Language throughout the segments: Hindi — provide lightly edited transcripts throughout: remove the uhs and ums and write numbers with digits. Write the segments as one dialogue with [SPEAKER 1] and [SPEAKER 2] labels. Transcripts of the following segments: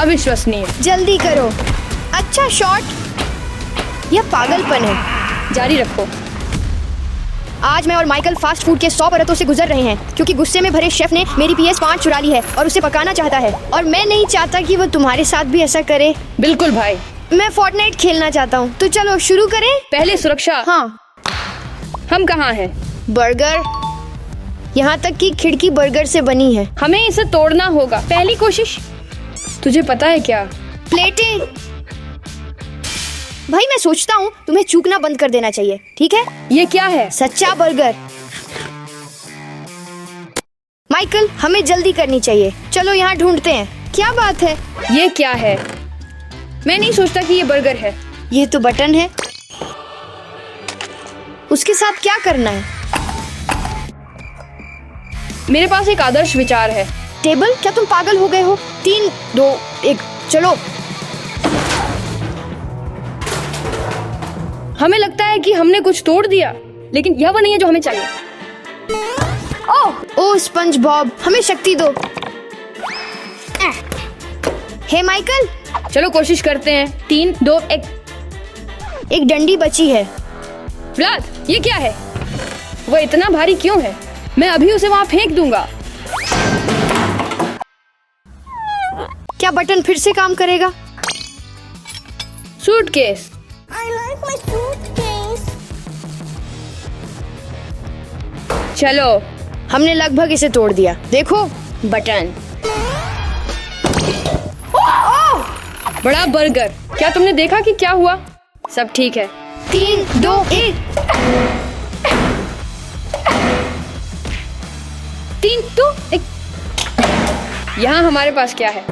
[SPEAKER 1] अविश्वसनीय।
[SPEAKER 2] जल्दी करो। अच्छा शॉट। यह पागलपन है।
[SPEAKER 1] जारी रखो।
[SPEAKER 2] आज मैं और माइकल फास्ट फूड के 100 परतों से गुजर रहे हैं क्योंकि गुस्से में भरे शेफ ने मेरी PS5 चुरा ली है और उसे पकाना चाहता है और मैं नहीं चाहता कि वो तुम्हारे साथ भी ऐसा करे।
[SPEAKER 1] बिल्कुल भाई।
[SPEAKER 2] मैं फोर्टनाइट खेलना चाहता हूँ, तो चलो शुरू करें।
[SPEAKER 1] पहले सुरक्षा।
[SPEAKER 2] हाँ।
[SPEAKER 1] हम कहाँ हैं?
[SPEAKER 2] बर्गर। यहाँ तक कि खिड़की बर्गर से बनी है।
[SPEAKER 1] हमें इसे तोड़ना होगा। पहली कोशिश। तुझे पता है क्या?
[SPEAKER 2] प्लेटें। भाई मैं सोचता हूँ तुम्हें चूकना बंद कर देना चाहिए, ठीक है?
[SPEAKER 1] ये क्या है?
[SPEAKER 2] सच्चा बर्गर। माइकल हमें जल्दी करनी चाहिए। चलो यहाँ ढूंढते हैं। क्या बात है?
[SPEAKER 1] ये क्या है? मैं नहीं सोचता कि ये बर्गर है।
[SPEAKER 2] ये तो बटन है। उसके साथ क्या करना है?
[SPEAKER 1] मेरे पास एक आदर्श विचार है।
[SPEAKER 2] टेबल? क्या तुम पागल हो गए हो? 3, 2, 1 चलो।
[SPEAKER 1] हमें लगता है कि हमने कुछ तोड़ दिया, लेकिन यह वो नहीं है जो हमें चाहिए।
[SPEAKER 2] ओह स्पंज बॉब, हमें शक्ति दो। हे माइकल।
[SPEAKER 1] चलो कोशिश करते हैं। 3, 2, 1।
[SPEAKER 2] एक डंडी बची है।
[SPEAKER 1] व्लाद, ये क्या है? वो इतना भारी क्यों है? मैं अभी उसे वहाँ फेंक दूंगा।
[SPEAKER 2] क्या बटन फिर से काम करेगा?
[SPEAKER 1] Suitcase.
[SPEAKER 3] I like my suitcase.
[SPEAKER 1] चलो।
[SPEAKER 2] हमने लगभग इसे तोड़ दिया। देखो
[SPEAKER 1] बटन। बड़ा बर्गर। क्या तुमने देखा कि क्या हुआ? सब ठीक है।
[SPEAKER 2] 3, 2, 1।
[SPEAKER 1] 3, 2, 1। यहाँ हमारे पास क्या है?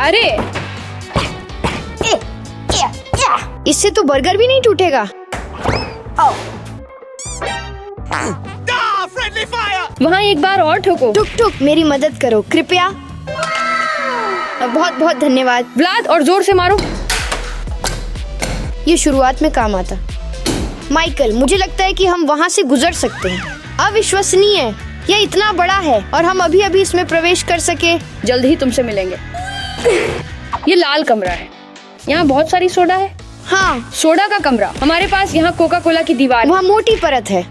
[SPEAKER 1] अरे
[SPEAKER 2] इससे तो बर्गर भी नहीं टूटेगा।
[SPEAKER 1] वहाँ एक बार और ठोको।
[SPEAKER 2] टुक टुक मेरी मदद करो कृपया। बहुत बहुत धन्यवाद।
[SPEAKER 1] व्लाद, और जोर से मारो।
[SPEAKER 2] ये शुरुआत में काम आता। माइकल मुझे लगता है कि हम वहाँ से गुजर सकते हैं। अविश्वसनीय, यह इतना बड़ा है और हम अभी अभी इसमें प्रवेश कर सके।
[SPEAKER 1] जल्द ही तुमसे मिलेंगे। ये लाल कमरा है। यहाँ बहुत सारी सोडा है।
[SPEAKER 2] हाँ,
[SPEAKER 1] सोडा का कमरा। हमारे पास यहाँ कोका कोला की दीवार है।
[SPEAKER 2] वहाँ मोटी परत है।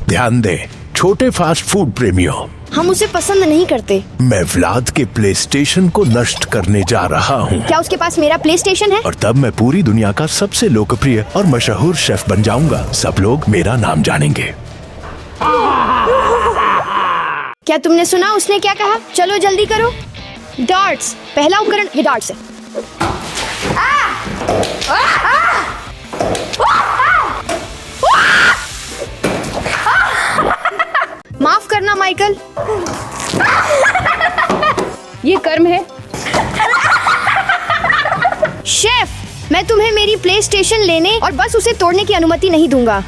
[SPEAKER 4] ध्यान दे छोटे फास्ट फूड प्रेमियों,
[SPEAKER 2] हम उसे पसंद नहीं करते।
[SPEAKER 4] मैं व्लाद के प्ले स्टेशन को नष्ट करने जा रहा हूँ।
[SPEAKER 2] क्या उसके पास मेरा प्ले स्टेशन है?
[SPEAKER 4] और तब मैं पूरी दुनिया का सबसे लोकप्रिय और मशहूर शेफ बन जाऊंगा। सब लोग मेरा नाम जानेंगे।
[SPEAKER 2] क्या तुमने सुना उसने क्या कहा? चलो जल्दी करो। डार्ट्स। पहला उपकरण ये डार्ट्स है। माफ करना माइकल।
[SPEAKER 1] ये कर्म है।
[SPEAKER 2] शेफ, मैं तुम्हें मेरी प्ले स्टेशन लेने और बस उसे तोड़ने की अनुमति नहीं दूंगा।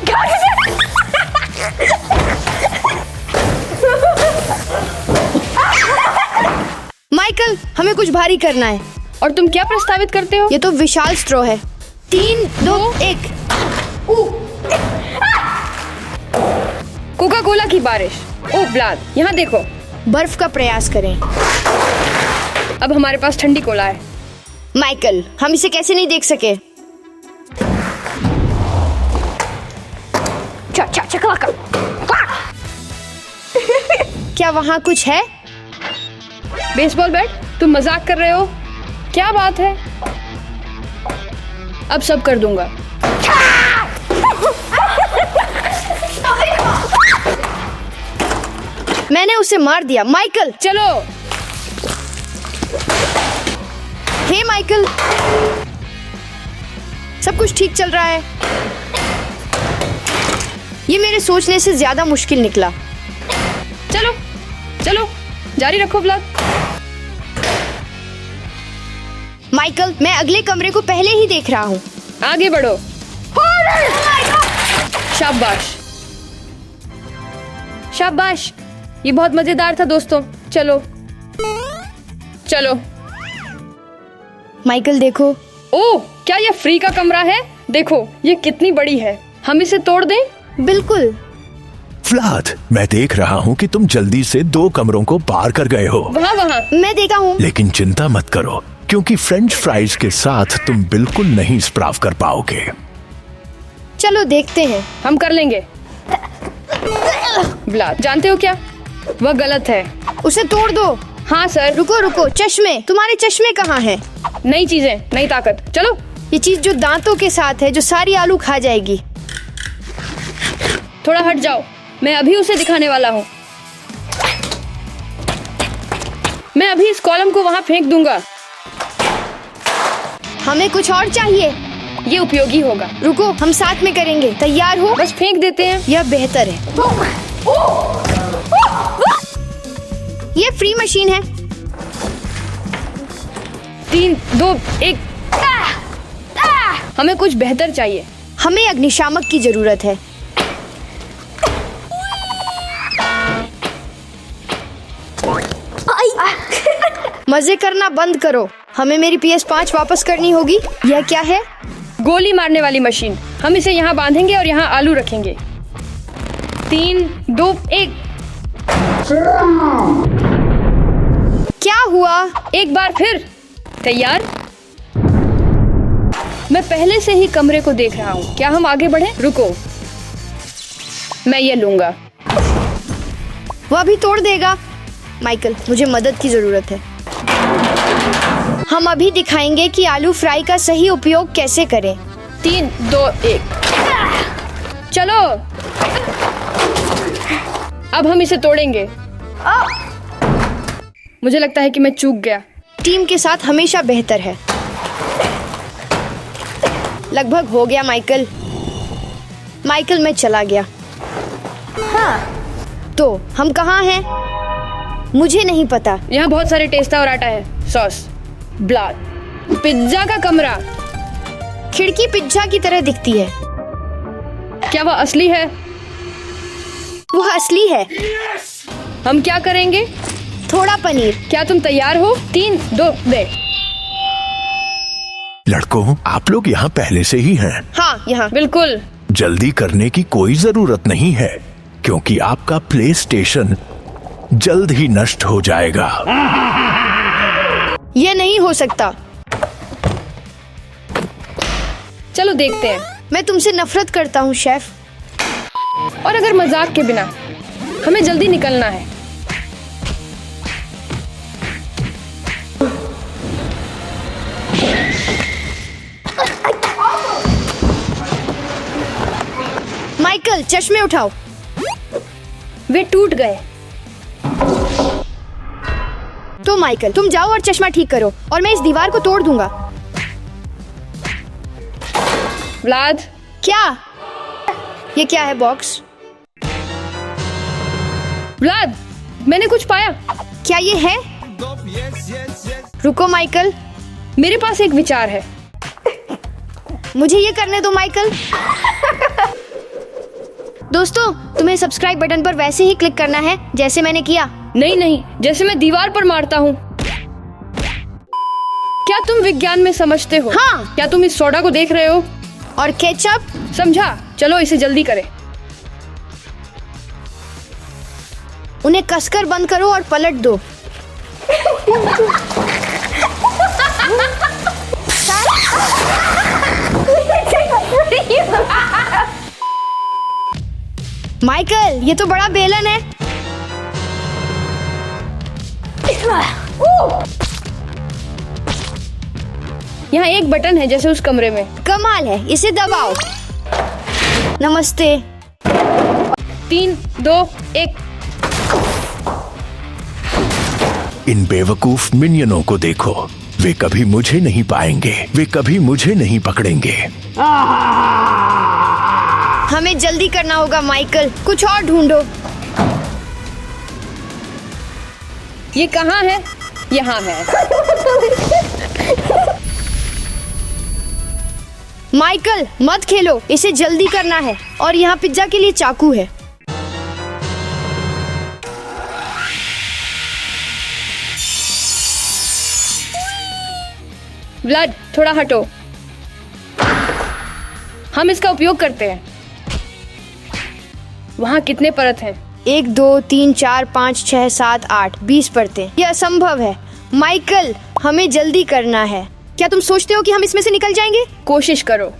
[SPEAKER 2] माइकल हमें कुछ भारी करना है।
[SPEAKER 1] और तुम क्या प्रस्तावित करते हो?
[SPEAKER 2] ये तो विशाल स्ट्रॉ है। 3, 2, 1।
[SPEAKER 1] कोका कोला की बारिश। ओह व्लाद, यहाँ देखो।
[SPEAKER 2] बर्फ का प्रयास करें।
[SPEAKER 1] अब हमारे पास ठंडी कोला है।
[SPEAKER 2] माइकल हम इसे कैसे नहीं देख सके? क्या वहाँ कुछ है?
[SPEAKER 1] Baseball bat? तुम मजाक कर रहे हो? क्या बात है? अब सब कर दूंगा।
[SPEAKER 2] मैंने उसे मार दिया। माइकल
[SPEAKER 1] चलो।
[SPEAKER 2] हे माइकल, सब कुछ ठीक चल रहा है। ये मेरे सोचने से ज्यादा मुश्किल निकला।
[SPEAKER 1] चलो चलो, जारी रखो व्लाद।
[SPEAKER 2] माइकल मैं अगले कमरे को पहले ही देख रहा हूँ।
[SPEAKER 1] आगे बढ़ो। शाबाश शाबाश, ये बहुत मजेदार था दोस्तों। चलो चलो।
[SPEAKER 2] माइकल देखो।
[SPEAKER 1] ओह, क्या ये फ्री का कमरा है? देखो ये कितनी बड़ी है। हम इसे तोड़ दें?
[SPEAKER 2] बिल्कुल।
[SPEAKER 4] व्लाद, मैं देख रहा हूँ कि तुम जल्दी से 2 कमरों को पार कर गए हो।
[SPEAKER 1] वहाँ
[SPEAKER 2] मैं देखा हूँ।
[SPEAKER 4] लेकिन चिंता मत करो, क्योंकि फ्रेंच फ्राइज के साथ तुम बिल्कुल नहीं स्प्राव कर पाओगे।
[SPEAKER 2] चलो देखते हैं।
[SPEAKER 1] हम कर लेंगे। व्लाद, जानते हो क्या, वह गलत है।
[SPEAKER 2] उसे तोड़ दो।
[SPEAKER 1] हाँ सर।
[SPEAKER 2] रुको रुको, चश्मे, तुम्हारे चश्मे कहाँ हैं?
[SPEAKER 1] नई चीजें, नई ताकत। चलो।
[SPEAKER 2] ये चीज जो दांतों के साथ है, जो सारी आलू खा जाएगी।
[SPEAKER 1] थोड़ा हट जाओ, मैं अभी उसे दिखाने वाला हूँ। मैं अभी इस कॉलम को वहाँ फेंक दूंगा।
[SPEAKER 2] हमें कुछ और चाहिए।
[SPEAKER 1] ये उपयोगी होगा।
[SPEAKER 2] रुको, हम साथ में करेंगे। तैयार हो?
[SPEAKER 1] बस फेंक देते हैं।
[SPEAKER 2] यह बेहतर है। ये फ्री मशीन है।
[SPEAKER 1] 3, 2, 1। हमें कुछ बेहतर चाहिए।
[SPEAKER 2] हमें अग्निशामक की जरूरत है। मजे करना बंद करो। हमें मेरी PS5 वापस करनी होगी। यह क्या है?
[SPEAKER 1] गोली मारने वाली मशीन। हम इसे यहाँ बांधेंगे और यहाँ आलू रखेंगे। 3, 2, 1।
[SPEAKER 2] क्या हुआ?
[SPEAKER 1] एक बार फिर। तैयार? मैं पहले से ही कमरे को देख रहा हूँ। क्या हम आगे बढ़े? रुको, मैं ये लूंगा।
[SPEAKER 2] वह भी तोड़ देगा। माइकल, मुझे मदद की जरूरत है। हम अभी दिखाएंगे कि आलू फ्राई का सही उपयोग कैसे करें।
[SPEAKER 1] 3, 2, 1। चलो, अब हम इसे तोड़ेंगे। मुझे लगता है कि मैं चूक गया।
[SPEAKER 2] टीम के साथ हमेशा बेहतर है। लगभग हो गया माइकल। माइकल, मैं चला गया। हाँ, तो हम कहाँ हैं? मुझे नहीं पता।
[SPEAKER 1] यहाँ बहुत सारे टेस्टा और आटा है। सॉस, व्लाद, पिज्जा का कमरा।
[SPEAKER 2] खिड़की पिज्जा की तरह दिखती है।
[SPEAKER 1] क्या वह असली है?
[SPEAKER 2] वह असली है।
[SPEAKER 1] हम क्या करेंगे?
[SPEAKER 2] थोड़ा पनीर।
[SPEAKER 1] क्या तुम तैयार हो? 3, 2, 1।
[SPEAKER 4] लड़कों, आप लोग यहाँ पहले से ही हैं।
[SPEAKER 2] हाँ, यहाँ।
[SPEAKER 1] बिल्कुल।
[SPEAKER 4] जल्दी करने की कोई जरूरत नहीं है, क्योंकि आपका प्ले स्टेशन जल्द ही नष्ट हो जाएगा।
[SPEAKER 2] यह नहीं हो सकता।
[SPEAKER 1] चलो देखते हैं।
[SPEAKER 2] मैं तुमसे नफरत करता हूँ शेफ।
[SPEAKER 1] और अगर मजाक के बिना, हमें जल्दी निकलना है।
[SPEAKER 2] माइकल, चश्मे उठाओ।
[SPEAKER 1] वे टूट गए।
[SPEAKER 2] तो माइकल, तुम जाओ और चश्मा ठीक करो, और मैं इस दीवार को तोड़ दूंगा।
[SPEAKER 1] व्लाद,
[SPEAKER 2] क्या? ये क्या है बॉक्स?
[SPEAKER 1] व्लाद, मैंने कुछ पाया।
[SPEAKER 2] क्या ये है? रुको माइकल,
[SPEAKER 1] मेरे पास एक विचार है।
[SPEAKER 2] मुझे ये करने दो माइकल। दोस्तों, तुम्हें सब्सक्राइब बटन पर वैसे ही क्लिक करना है जैसे मैंने किया।
[SPEAKER 1] नहीं नहीं, जैसे मैं दीवार पर मारता हूँ। क्या तुम विज्ञान में समझते हो?
[SPEAKER 2] हाँ।
[SPEAKER 1] क्या तुम इस सोडा को देख रहे हो?
[SPEAKER 2] और केचप?
[SPEAKER 1] समझा। चलो इसे जल्दी करें।
[SPEAKER 2] उन्हें कसकर बंद करो और पलट दो। माइकल, ये तो बड़ा बेलन है।
[SPEAKER 1] यहाँ एक बटन है जैसे उस कमरे में।
[SPEAKER 2] कमाल है, इसे दबाओ। नमस्ते।
[SPEAKER 1] 3, 2, 1।
[SPEAKER 4] इन बेवकूफ मिनियनों को देखो। वे कभी मुझे नहीं पाएंगे। वे कभी मुझे नहीं पकड़ेंगे।
[SPEAKER 2] हमें जल्दी करना होगा माइकल। कुछ और ढूंढो।
[SPEAKER 1] ये कहाँ है? यहाँ है।
[SPEAKER 2] माइकल, मत खेलो, इसे जल्दी करना है। और यहाँ पिज्जा के लिए चाकू है।
[SPEAKER 1] व्लाद, थोड़ा हटो। हम इसका उपयोग करते हैं। वहाँ कितने परत हैं?
[SPEAKER 2] 1 2 3 4 5 6 7 8 20 परतें। यह असंभव है। माइकल, हमें जल्दी करना है। क्या तुम सोचते हो कि हम इसमें से निकल जाएंगे?
[SPEAKER 1] कोशिश करो।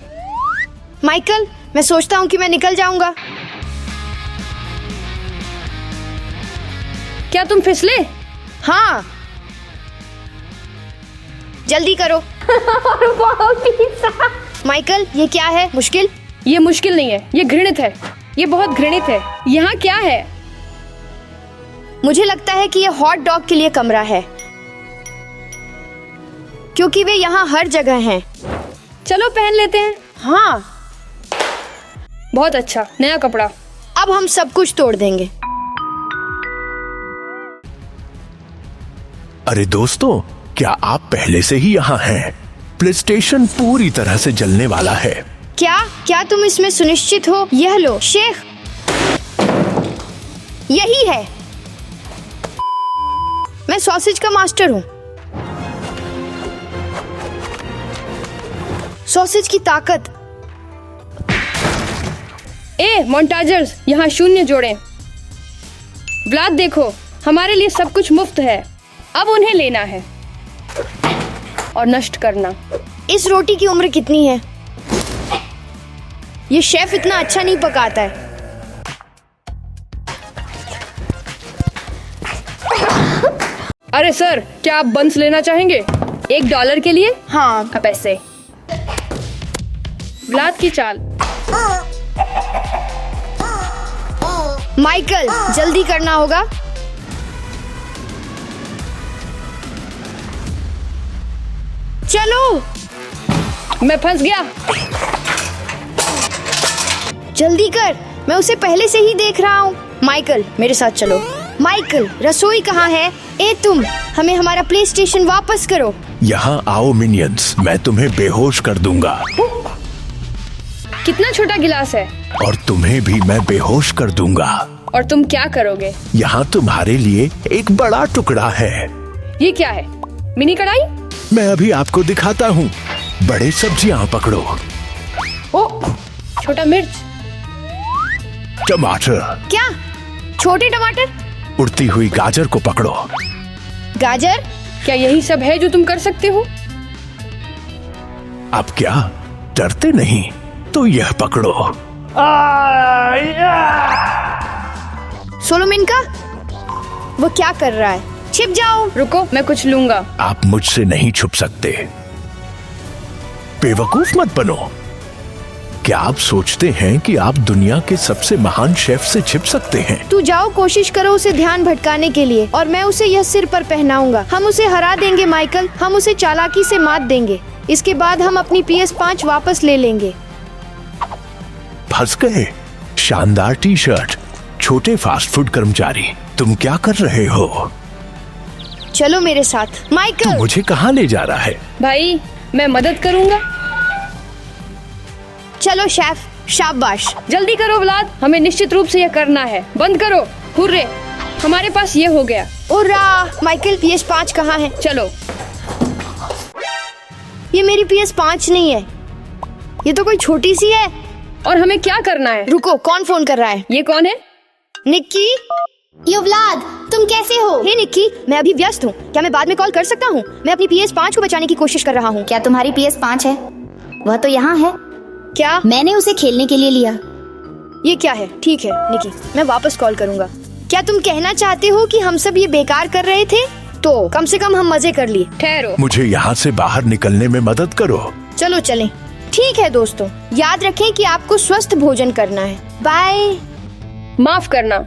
[SPEAKER 2] माइकल, मैं सोचता हूँ कि मैं निकल जाऊंगा।
[SPEAKER 1] क्या तुम फिसले?
[SPEAKER 2] हाँ, जल्दी करो। माइकल, ये क्या है? मुश्किल?
[SPEAKER 1] ये मुश्किल नहीं है, ये घृणित है। ये बहुत घृणित है। यहाँ क्या है?
[SPEAKER 2] मुझे लगता है कि यह हॉट डॉग के लिए कमरा है, क्योंकि वे यहाँ हर जगह हैं।
[SPEAKER 1] चलो पहन लेते हैं।
[SPEAKER 2] हाँ,
[SPEAKER 1] बहुत अच्छा, नया कपड़ा।
[SPEAKER 2] अब हम सब कुछ तोड़ देंगे।
[SPEAKER 4] अरे दोस्तों, क्या आप पहले से ही यहाँ हैं? प्लेस्टेशन पूरी तरह से जलने वाला है।
[SPEAKER 2] क्या तुम इसमें सुनिश्चित हो? यह लो शेख, यही है। मैं सॉसेज का मास्टर हूँ। सॉसेज की ताकत।
[SPEAKER 1] मोन्टाजर्स, यहाँ 0 जोड़ें। व्लाद देखो, हमारे लिए सब कुछ मुफ्त है। अब उन्हें लेना है और नष्ट करना।
[SPEAKER 2] इस रोटी की उम्र कितनी है? ये शेफ इतना अच्छा नहीं पकाता है।
[SPEAKER 1] अरे सर, क्या आप बंस लेना चाहेंगे? $1 के लिए?
[SPEAKER 2] हाँ,
[SPEAKER 1] पैसे। व्लाद की चाल।
[SPEAKER 2] माइकल, जल्दी करना होगा। चलो,
[SPEAKER 1] मैं फंस गया।
[SPEAKER 2] जल्दी कर, मैं उसे पहले से ही देख रहा हूँ। माइकल, मेरे साथ चलो। माइकल, रसोई कहाँ है? तुम हमें हमारा प्ले स्टेशन वापस करो।
[SPEAKER 4] यहाँ आओ मिनियंस, मैं तुम्हें बेहोश कर दूंगा।
[SPEAKER 1] कितना छोटा गिलास है।
[SPEAKER 4] और तुम्हें भी मैं बेहोश कर दूंगा।
[SPEAKER 1] और तुम क्या करोगे?
[SPEAKER 4] यहाँ तुम्हारे लिए एक बड़ा टुकड़ा है।
[SPEAKER 1] ये क्या है? मिनी कढ़ाई?
[SPEAKER 4] मैं अभी आपको दिखाता हूँ। बड़े सब्जियाँ पकड़ो।
[SPEAKER 1] ओ, छोटा मिर्च।
[SPEAKER 4] टमाटर।
[SPEAKER 2] क्या? छोटे टमाटर?
[SPEAKER 4] उड़ती हुई गाजर को पकड़ो।
[SPEAKER 2] गाजर?
[SPEAKER 1] क्या यही सब है जो तुम कर सकते हो?
[SPEAKER 4] अब क्या डरते नहीं? तो यह पकड़ो।
[SPEAKER 2] सोलोमन का? वो क्या कर रहा है? छिप जाओ।
[SPEAKER 1] रुको, मैं कुछ लूंगा।
[SPEAKER 4] आप मुझसे नहीं छुप सकते। बेवकूफ मत बनो। क्या आप सोचते हैं कि आप दुनिया के सबसे महान शेफ से छिप सकते हैं?
[SPEAKER 2] तू जाओ, कोशिश करो उसे ध्यान भटकाने के लिए, और मैं उसे यह सिर पर पहनाऊंगा। हम उसे हरा देंगे माइकल, हम उसे चालाकी से मात देंगे। इसके बाद हम अपनी PS5 वापस ले लेंगे।
[SPEAKER 4] फंस गए। शानदार टी शर्ट। छोटे फास्ट फूड कर्मचारी, तुम क्या कर रहे हो?
[SPEAKER 2] चलो मेरे साथ।
[SPEAKER 4] तू
[SPEAKER 2] माइकल,
[SPEAKER 4] मुझे कहाँ ले जा रहा है?
[SPEAKER 1] भाई, मैं मदद करूंगा।
[SPEAKER 2] चलो शेफ, शाबाश।
[SPEAKER 1] जल्दी करो व्लाद, हमें निश्चित रूप से यह करना है। बंद करो। हुर्रे, हमारे पास ये हो गया।
[SPEAKER 2] उर्रा! माइकल, PS5 कहाँ है?
[SPEAKER 1] चलो।
[SPEAKER 2] ये मेरी PS5 नहीं है, ये तो कोई छोटी सी है।
[SPEAKER 1] और हमें क्या करना है?
[SPEAKER 2] रुको, कौन फोन कर रहा है?
[SPEAKER 1] ये कौन है?
[SPEAKER 2] निक्की।
[SPEAKER 3] यो व्लाद, तुम कैसे हो?
[SPEAKER 2] हे निक्की, मैं अभी व्यस्त हूँ। क्या मैं बाद में कॉल कर सकता हूँ? मैं अपनी PS5 को बचाने की कोशिश कर रहा हूँ।
[SPEAKER 3] क्या तुम्हारी PS5 है? वह तो यहाँ है।
[SPEAKER 2] क्या?
[SPEAKER 3] मैंने उसे खेलने के लिए लिया।
[SPEAKER 2] ये क्या है? ठीक है निक्की, मैं वापस कॉल करूँगा। क्या तुम कहना चाहते हो कि हम सब ये बेकार कर रहे थे? तो कम से कम हम मजे कर लिए।
[SPEAKER 1] ठहरो।
[SPEAKER 4] मुझे यहाँ से बाहर निकलने में मदद करो।
[SPEAKER 2] चलो चलें। ठीक है दोस्तों, याद रखें कि आपको स्वस्थ भोजन करना है। बाय।
[SPEAKER 1] माफ करना।